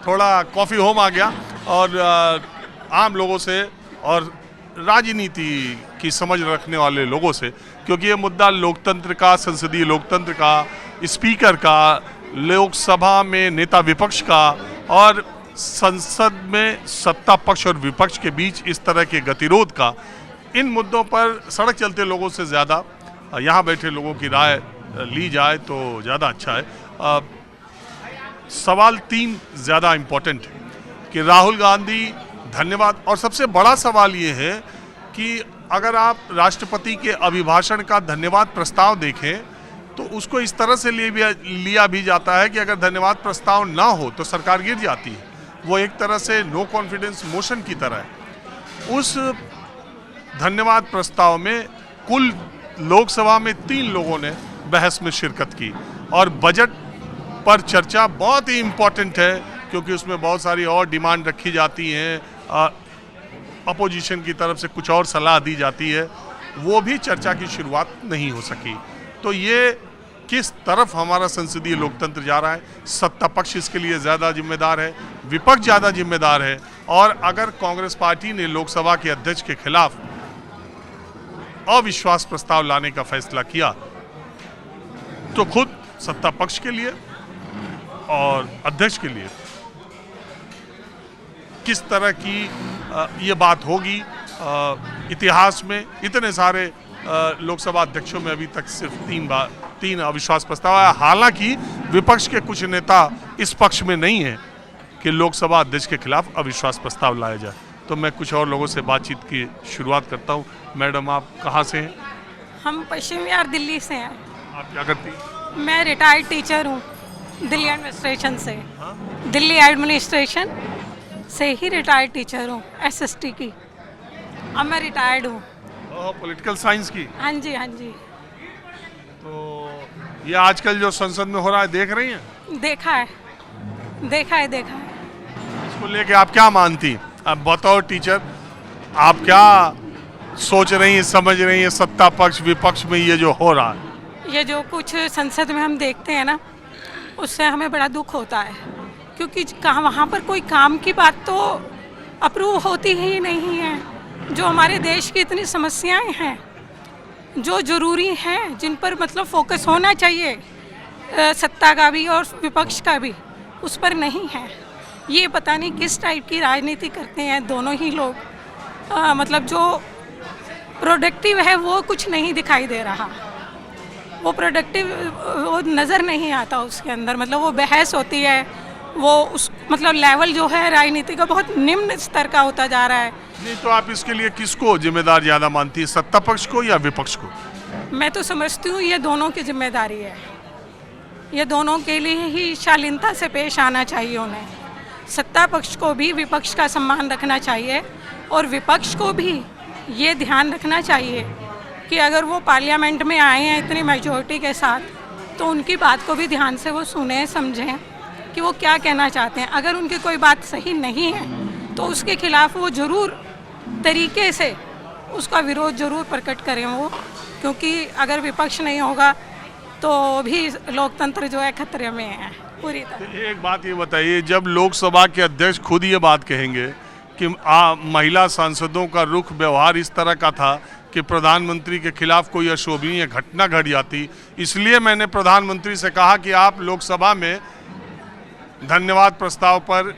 थोड़ा coffee home आ गया और आम लोगों से और राजनीति की समझ रखने वाले लोगों से, क्योंकि ये मुद्दा लोकतंत्र का, संसदीय लोकतंत्र का, स्पीकर का, लोकसभा में नेता विपक्ष का और संसद में सत्ता पक्ष और विपक्ष के बीच इस तरह के गतिरोध का, इन मुद्दों पर सड़क चलते लोगों से ज़्यादा यहाँ बैठे लोगों की राय ली जाए तो ज़्यादा अच्छा है। सवाल 3 ज़्यादा इम्पोर्टेंट है कि राहुल गांधी धन्यवाद, और सबसे बड़ा सवाल ये है कि अगर आप राष्ट्रपति के अभिभाषण का धन्यवाद प्रस्ताव देखें तो उसको इस तरह से लिया भी जाता है कि अगर धन्यवाद प्रस्ताव ना हो तो सरकार गिर जाती है। वो एक तरह से नो कॉन्फिडेंस मोशन की तरह है। उस धन्यवाद प्रस्ताव में कुल लोकसभा में 3 लोगों ने बहस में शिरकत की और बजट पर चर्चा बहुत ही इम्पोर्टेंट है क्योंकि उसमें बहुत सारी और डिमांड रखी जाती हैं, अपोजिशन की तरफ से कुछ और सलाह दी जाती है, वो भी चर्चा की शुरुआत नहीं हो सकी। तो ये किस तरफ हमारा संसदीय लोकतंत्र जा रहा है, सत्ता पक्ष इसके लिए ज़्यादा जिम्मेदार है, विपक्ष ज़्यादा जिम्मेदार है, और अगर कांग्रेस पार्टी ने लोकसभा के अध्यक्ष के खिलाफ अविश्वास प्रस्ताव लाने का फैसला किया तो खुद सत्ता पक्ष के लिए और अध्यक्ष के लिए किस तरह की ये बात होगी। इतिहास में इतने सारे लोकसभा अध्यक्षों में अभी तक सिर्फ 3 अविश्वास प्रस्ताव आया। हालांकि विपक्ष के कुछ नेता इस पक्ष में नहीं है कि लोकसभा अध्यक्ष के खिलाफ अविश्वास प्रस्ताव लाया जाए। तो मैं कुछ और लोगों से बातचीत की शुरुआत करता हूँ। मैडम, आप कहाँ से हैं? हम पश्चिम बिहार दिल्ली से हैं। आप क्या करती हैं? मैं रिटायर्ड टीचर हूँ दिल्ली एडमिनिस्ट्रेशन से। दिल्ली एडमिनिस्ट्रेशन से ही रिटायर्ड टीचर हूँ, SST की। अब मैं रिटायर्ड हूँ। पॉलिटिकल साइंस की? हाँ जी, हाँ जी। तो ये आजकल जो संसद में हो रहा है देख रही हैं? देखा है। इसको लेके आप क्या मानती हैं? अब बतौर टीचर आप क्या सोच रही हैं, समझ रही हैं सत्ता पक्ष विपक्ष में ये जो हो रहा है? ये जो कुछ संसद में हम देखते हैं ना, उससे हमें बड़ा दुख होता है क्योंकि कहाँ वहाँ पर कोई काम की बात तो अप्रूव होती ही नहीं है। जो हमारे देश की इतनी समस्याएं हैं जो ज़रूरी हैं, जिन पर मतलब फोकस होना चाहिए सत्ता का भी और विपक्ष का भी, उस पर नहीं है। ये पता नहीं किस टाइप की राजनीति करते हैं दोनों ही लोग। मतलब जो प्रोडक्टिव है वो कुछ नहीं दिखाई दे रहा, वो प्रोडक्टिव वो नज़र नहीं आता उसके अंदर। मतलब वो बहस होती है, वो उस मतलब लेवल जो है राजनीति का बहुत निम्न स्तर का होता जा रहा है। नहीं तो आप इसके लिए किसको जिम्मेदार ज़्यादा मानती है, सत्ता पक्ष को या विपक्ष को? मैं तो समझती हूँ ये दोनों की जिम्मेदारी है। ये दोनों के लिए ही शालीनता से पेश आना चाहिए उन्हें। सत्ता पक्ष को भी विपक्ष का सम्मान रखना चाहिए और विपक्ष को भी ये ध्यान रखना चाहिए कि अगर वो पार्लियामेंट में आए हैं इतनी मेजॉरिटी के साथ तो उनकी बात को भी ध्यान से वो सुने, समझें कि वो क्या कहना चाहते हैं। अगर उनकी कोई बात सही नहीं है तो उसके खिलाफ वो ज़रूर तरीके से उसका विरोध ज़रूर प्रकट करें वो, क्योंकि अगर विपक्ष नहीं होगा तो भी लोकतंत्र जो है खतरे में है पूरी तरह। एक बात ये बताइए, जब लोकसभा के अध्यक्ष खुद ये बात कहेंगे कि महिला सांसदों का रुख व्यवहार इस तरह का था कि प्रधानमंत्री के खिलाफ कोई अशोभनीय घटना घट जाती, इसलिए मैंने प्रधानमंत्री से कहा कि आप लोकसभा में धन्यवाद प्रस्ताव पर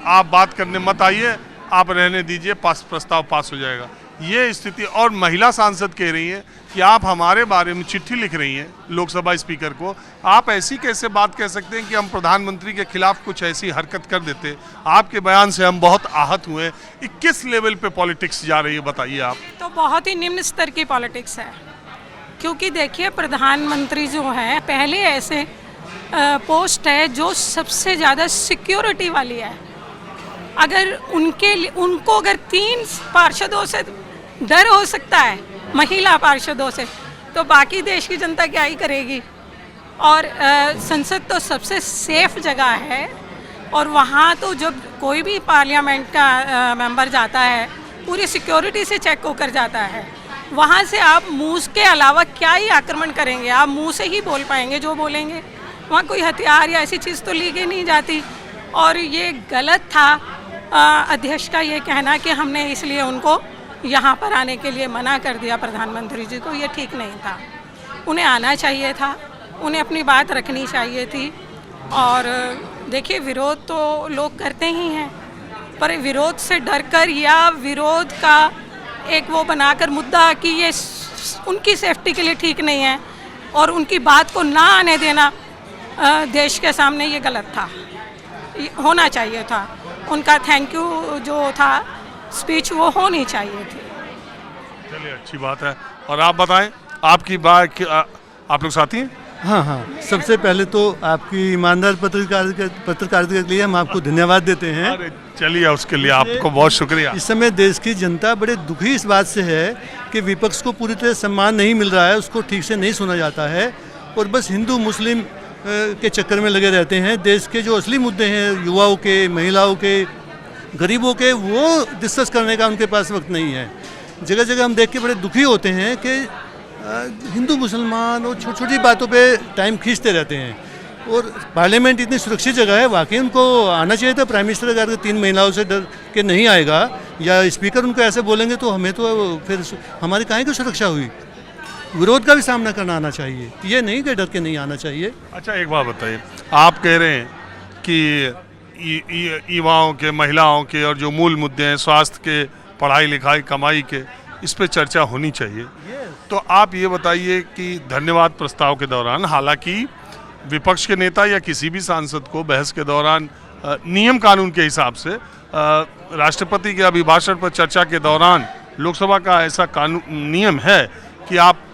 आप बात करने मत आइए, आप रहने दीजिए, प्रस्ताव पास हो जाएगा। ये स्थिति, और महिला सांसद कह रही हैं कि आप हमारे बारे में चिट्ठी लिख रही हैं लोकसभा स्पीकर को, आप ऐसी कैसे बात कह सकते हैं कि हम प्रधानमंत्री के खिलाफ कुछ ऐसी हरकत कर देते। आपके बयान से हम बहुत आहत हुए। किस लेवल पे पॉलिटिक्स जा रही है बताइए आप? तो बहुत ही निम्न स्तर की पॉलिटिक्स है, क्योंकि देखिए प्रधानमंत्री जो है पहले ऐसे पोस्ट है जो सबसे ज़्यादा सिक्योरिटी वाली है। अगर उनको अगर 3 पार्षदों से डर हो सकता है, महिला पार्षदों से, तो बाकी देश की जनता क्या ही करेगी। और संसद तो सबसे सेफ जगह है और वहाँ तो जब कोई भी पार्लियामेंट का मेंबर जाता है पूरी सिक्योरिटी से चेक होकर जाता है। वहाँ से आप मुँह के अलावा क्या ही आक्रमण करेंगे, आप मुँह से ही बोल पाएंगे जो बोलेंगे। वहाँ कोई हथियार या ऐसी चीज़ तो ली नहीं जाती। और ये गलत था अध्यक्ष का ये कहना कि हमने इसलिए उनको यहाँ पर आने के लिए मना कर दिया प्रधानमंत्री जी को। ये ठीक नहीं था, उन्हें आना चाहिए था, उन्हें अपनी बात रखनी चाहिए थी। और देखिए, विरोध तो लोग करते ही हैं, पर विरोध से डरकर या विरोध का एक वो बनाकर मुद्दा कि ये उनकी सेफ्टी के लिए ठीक नहीं है और उनकी बात को ना आने देना देश के सामने, ये गलत था। होना चाहिए था उनका थैंक यू जो था स्पीच, वो होनी चाहिए थी। चलिए, अच्छी बात है। और आप बताएं, आपकी बात आप लोग साथी हैं? हाँ, सबसे पहले तो आपकी ईमानदार पत्रकारिता के लिए हम आपको धन्यवाद देते हैं। अरे चलिए, उसके लिए आपको बहुत शुक्रिया। इस समय देश की जनता बड़े दुखी इस बात से है कि विपक्ष को पूरी तरह सम्मान नहीं मिल रहा है, उसको ठीक से नहीं सुना जाता है और बस हिंदू मुस्लिम के चक्कर में लगे रहते हैं। देश के जो असली मुद्दे हैं, युवाओं के, महिलाओं के, गरीबों के, वो डिस्कस करने का उनके पास वक्त नहीं है। जगह जगह हम देख के बड़े दुखी होते हैं कि हिंदू मुसलमान और छोटी छोटी बातों पे टाइम खींचते रहते हैं। और पार्लियामेंट इतनी सुरक्षित जगह है, वाकई उनको आना चाहिए था। प्राइम मिनिस्टर अगर 3 महिलाओं से डर के नहीं आएगा या स्पीकर उनको ऐसे बोलेंगे तो हमें तो फिर हमारी काहे की सुरक्षा हुई। विरोध का भी सामना करना आना चाहिए, ये नहीं कि डर के नहीं आना चाहिए। अच्छा, एक बात बताइए, आप कह रहे हैं कि युवाओं के, महिलाओं के और जो मूल मुद्दे हैं, स्वास्थ्य के, पढ़ाई लिखाई, कमाई के, इस पे चर्चा होनी चाहिए। तो आप ये बताइए कि धन्यवाद प्रस्ताव के दौरान, हालांकि विपक्ष के नेता या किसी भी सांसद को बहस के दौरान नियम कानून के हिसाब से राष्ट्रपति के अभिभाषण पर चर्चा के दौरान लोकसभा का ऐसा कानून नियम है कि आप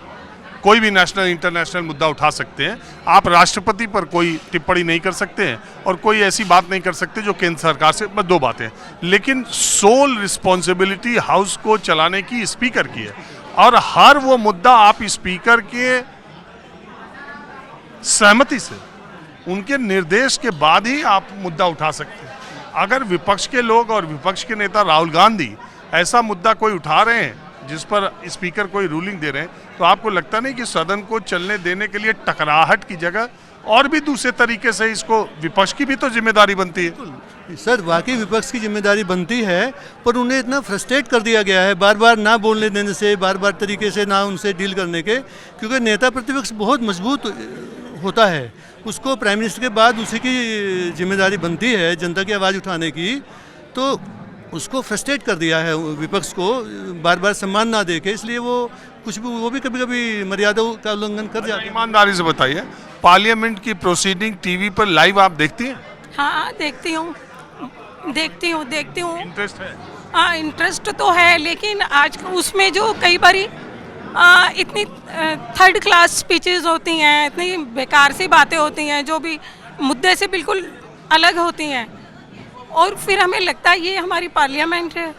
कोई भी नेशनल इंटरनेशनल मुद्दा उठा सकते हैं, आप राष्ट्रपति पर कोई टिप्पणी नहीं कर सकते हैं और कोई ऐसी बात नहीं कर सकते जो केंद्र सरकार से, बस 2 बातें। लेकिन सोल रिस्पॉन्सिबिलिटी हाउस को चलाने की स्पीकर की है और हर वो मुद्दा आप स्पीकर के सहमति से, उनके निर्देश के बाद ही आप मुद्दा उठा सकते हैं। अगर विपक्ष के लोग और विपक्ष के नेता राहुल गांधी ऐसा मुद्दा कोई उठा रहे हैं जिस पर स्पीकर कोई रूलिंग दे रहे हैं, तो आपको लगता नहीं कि सदन को चलने देने के लिए टकराहट की जगह और भी दूसरे तरीके से इसको, विपक्ष की भी तो जिम्मेदारी बनती है? सर, वाकई विपक्ष की जिम्मेदारी बनती है, पर उन्हें इतना फ्रस्ट्रेट कर दिया गया है बार बार ना बोलने देने से, बार बार तरीके से ना उनसे डील करने के, क्योंकि नेता प्रतिपक्ष बहुत मजबूत होता है, उसको प्राइम मिनिस्टर के बाद उसी की जिम्मेदारी बनती है जनता की आवाज़ उठाने की। तो उसको फ्रस्ट्रेट कर दिया है विपक्ष को, बार बार सम्मान ना दे के, इसलिए वो भी कभी कभी मर्यादा का उल्लंघन कर जाते हैं। ईमानदारी से बताइए, पार्लियामेंट की प्रोसीडिंग टीवी पर लाइव आप देखती हैं? हाँ, देखती हूँ। इंटरेस्ट है? हाँ, इंटरेस्ट तो है, लेकिन आज उसमें जो कई बारी इतनी थर्ड क्लास स्पीचेस होती हैं, इतनी बेकार सी बातें होती हैं जो भी मुद्दे से बिल्कुल अलग होती हैं, और फिर हमें लगता है ये हमारी पार्लियामेंट है,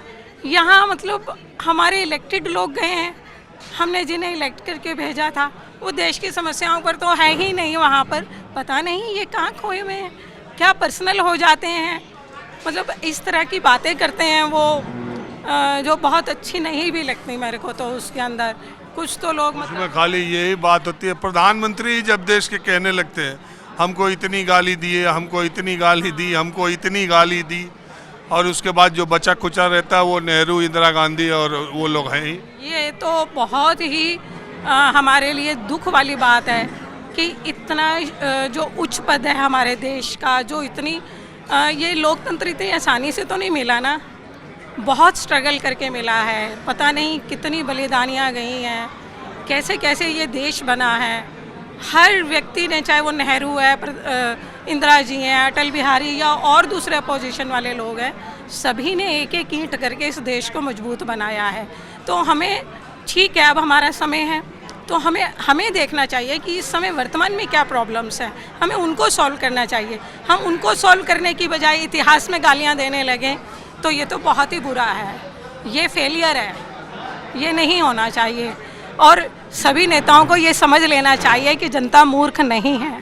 यहाँ मतलब हमारे इलेक्टेड लोग गए हैं, हमने जिन्हें इलेक्ट करके भेजा था वो देश की समस्याओं पर तो है ही नहीं वहाँ पर। पता नहीं ये कहाँ खोए हुए हैं, क्या पर्सनल हो जाते हैं, मतलब इस तरह की बातें करते हैं वो, जो बहुत अच्छी नहीं भी लगती मेरे को। तो उसके अंदर कुछ तो लोग उसमें खाली यही बात होती है, प्रधानमंत्री जब देश के कहने लगते हैं हमको इतनी गाली दी, हमको इतनी गाली दी, हमको इतनी गाली दी, और उसके बाद जो बचा खुचा रहता है वो नेहरू, इंदिरा गांधी और वो लोग हैं ही। ये तो बहुत ही हमारे लिए दुख वाली बात है कि इतना जो उच्च पद है हमारे देश का, जो इतनी ये लोकतंत्र इतनी आसानी से तो नहीं मिला ना, बहुत स्ट्रगल करके मिला है, पता नहीं कितनी बलिदानियाँ गई हैं, कैसे कैसे ये देश बना है। हर व्यक्ति ने, चाहे वो नेहरू है, इंदिरा जी हैं, अटल बिहारी या और दूसरे अपोजिशन वाले लोग हैं, सभी ने एक एक ईंट करके इस देश को मजबूत बनाया है। तो हमें, ठीक है अब हमारा समय है, तो हमें देखना चाहिए कि इस समय वर्तमान में क्या प्रॉब्लम्स हैं, हमें उनको सॉल्व करना चाहिए। हम उनको सॉल्व करने की बजाय इतिहास में गालियाँ देने लगें तो ये तो बहुत ही बुरा है, ये फेलियर है, ये नहीं होना चाहिए। और सभी नेताओं को ये समझ लेना चाहिए कि जनता मूर्ख नहीं है।